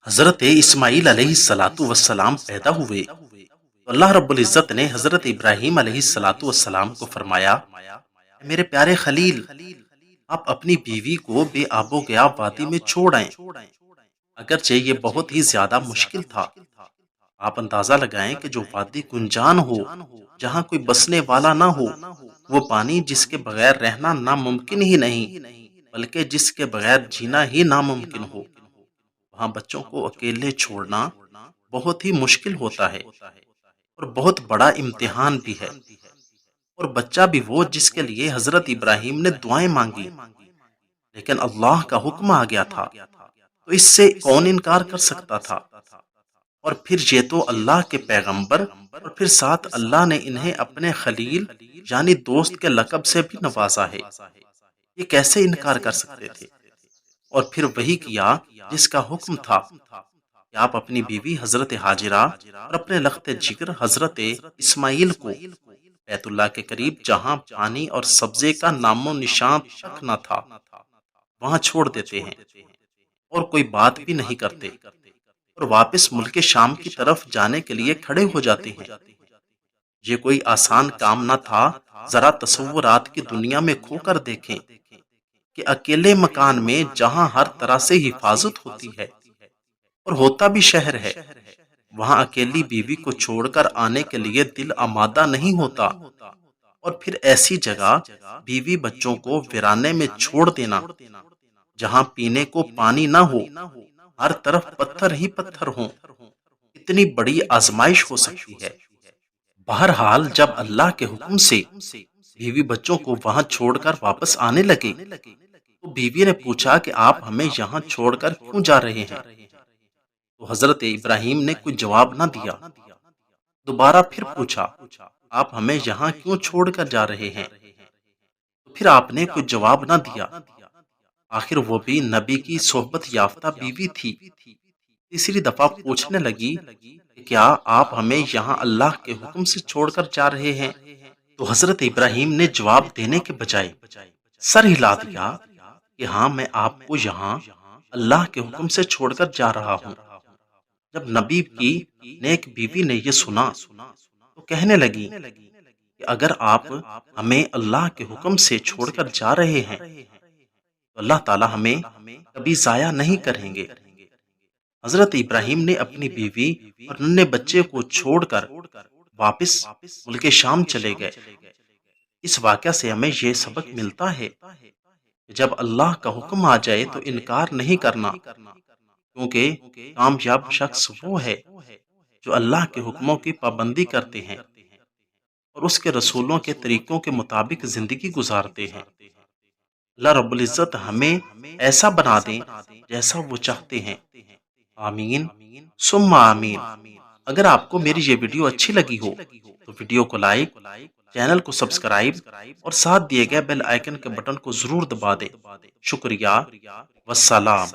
حضرت اسماعیل علیہ الصلاۃ والسلام پیدا ہوئے تو اللہ رب العزت نے حضرت ابراہیم علیہ الصلاۃ والسلام کو فرمایا: "اے میرے پیارے خلیل، آپ اپنی بیوی کو بے آب و گیا وادی میں چھوڑ آئیں۔ اگرچہ یہ بہت ہی زیادہ مشکل تھا۔ آپ اندازہ لگائیں کہ جو وادی گنجان ہو، جہاں کوئی بسنے والا نہ ہو، وہ پانی جس کے بغیر رہنا ناممکن ہی نہیں، بلکہ جس کے بغیر جینا ہی ناممکن ہو، وہاں بچوں کو اکیلے چھوڑنا بہت ہی مشکل ہوتا ہے اور بہت بڑا امتحان بھی ہے۔ اور بچہ بھی وہ جس کے لیے حضرت ابراہیم نے دعائیں مانگی، لیکن اللہ کا حکم آ گیا تھا، تو اس سے کون انکار کر سکتا تھا؟ اور پھر یہ تو اللہ کے پیغمبر، اور پھر ساتھ اللہ نے انہیں اپنے خلیل یعنی دوست کے لقب سے بھی نوازا ہے، یہ کیسے انکار کر سکتے تھے؟ اور پھر وہی کیا جس کا حکم تھا کہ آپ اپنی بیوی حضرت ہاجرہ اور اپنے لخت جگر حضرت اسماعیل کو بیت اللہ کے قریب، جہاں پانی اور سبزے کا نام و نشان تک نہ تھا، وہاں چھوڑ دیتے ہیں اور کوئی بات بھی نہیں کرتے، اور واپس ملک شام کی طرف جانے کے لیے کھڑے ہو جاتے ہیں۔ یہ کوئی آسان کام نہ تھا۔ ذرا تصورات کی دنیا میں کھو کر دیکھیں کہ اکیلے مکان میں جہاں ہر طرح سے حفاظت ہوتی ہے اور ہوتا بھی شہر ہے، وہاں اکیلی بیوی کو چھوڑ کر آنے کے لیے دل آمادہ نہیں ہوتا، اور پھر ایسی جگہ بیوی بچوں کو ویرانے میں چھوڑ دینا، جہاں پینے کو پانی نہ ہو، ہر طرف پتھر ہی پتھر ہوں، اتنی بڑی آزمائش ہو سکتی ہے۔ بہرحال جب اللہ کے حکم سے بیوی بچوں کو وہاں چھوڑ کر واپس آنے لگے تو بیوی نے پوچھا کہ آپ ہمیں یہاں چھوڑ کر کیوں جا رہے ہیں؟ تو حضرت ابراہیم نے کوئی جواب نہ دیا۔ دوبارہ پھر پوچھا: آپ ہمیں یہاں کیوں چھوڑ کر جا رہے ہیں؟ تو پھر آپ نے کوئی جواب نہ دیا۔ آخر وہ بھی نبی کی صحبت یافتہ بیوی تھی، تیسری دفعہ پوچھنے لگی کہ کیا آپ ہمیں یہاں اللہ کے حکم سے چھوڑ کر جا رہے ہیں؟ تو حضرت ابراہیم نے جواب دینے کے بجائے سر ہلا دیا کہ ہاں، میں آپ کو یہاں اللہ کے حکم سے چھوڑ کر جا رہا ہوں۔ جب نبی کی نیک بیوی نے یہ سنا تو کہنے لگی کہ اگر آپ ہمیں اللہ کے حکم سے چھوڑ کر جا رہے ہیں تو اللہ تعالی ہمیں کبھی ضائع نہیں کریں گے۔ حضرت ابراہیم نے اپنی بیوی اور ننھے بچے کو چھوڑ کر واپس ملک شام چلے گئے۔ اس واقعہ سے ہمیں یہ سبق ملتا ہے کہ جب اللہ کا حکم آ جائے تو انکار نہیں کرنا، کیونکہ کامیاب شخص وہ ہے جو اللہ کے حکموں کی پابندی کرتے ہیں اور اس کے رسولوں کے طریقوں کے مطابق زندگی گزارتے ہیں۔ اللہ رب العزت ہمیں ایسا بنا دیں جیسا وہ چاہتے ہیں۔ آمین ثم آمین۔ اگر آپ کو میری یہ ویڈیو اچھی لگی ہو تو ویڈیو کو لائک، چینل کو سبسکرائب اور ساتھ دیے گئے بیل آئیکن کے بٹن کو ضرور دبا دیں۔ شکریہ، والسلام۔